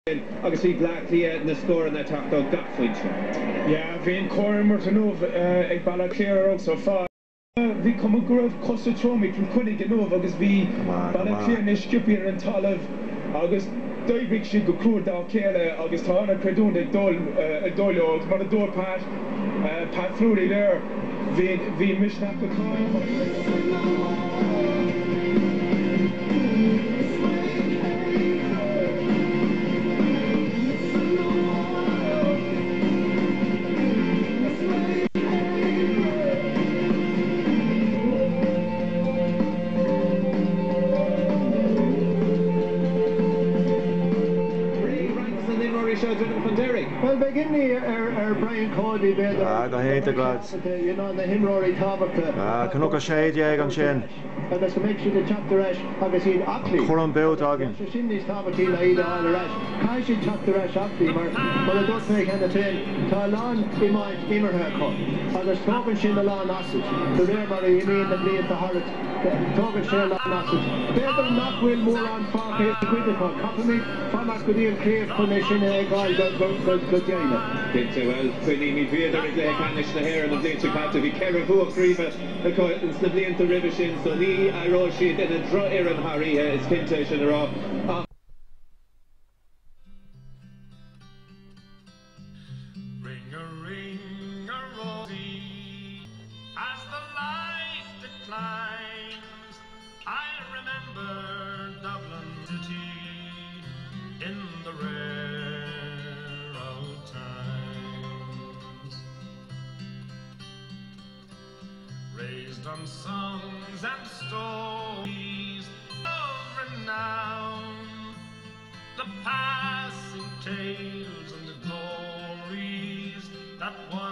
agus bhí ghlaachtaí na scór na teachtó gachfuinte. Ja, bhíon cóir mar an nómh ag bailla cléir agus ó fá. Bhí cum gribh cosatrómic an chunig an nómh agus bhí bailla cléir na sciúpíar an talamh agus doibhigh si go cúr dá céile agus tá anna creidún ag dóileog mar a dóir pat flúraí léir bhí misneach go cáil. Well, beginning Brian Cody there. Go ahead, the gods. You know, the him Rory Tabak. Can look a shade, yeah, on chin. And that's to make sure the chapter rash, I've seen Ackley. Curran Bill talking. So, in this Tabak, he'll aid all the rash. I should chapter rash Ackley, but I don't take any train. Talan, he might, immer haircut. And there's talking shin the lawn acid. The rare Murray, he mean the bleed the harlot. Talking shin the lawn acid. Better not will more on far here to quit the call. Copy me, Farmas could even clear permission, guy, go Jaina. Dinte well, chuine mi bhíadar ag le canis na hair an bblion chatte bhí ceir bhuach príomha na blianta ribh sin, so ní ará siad ina dro ar an tharíthe is cinnte sin ará. Ring a rosy, as the light declines, I remember Dublin city in the rare old times, raised on songs and stories of renown, the passing tales and the glories that once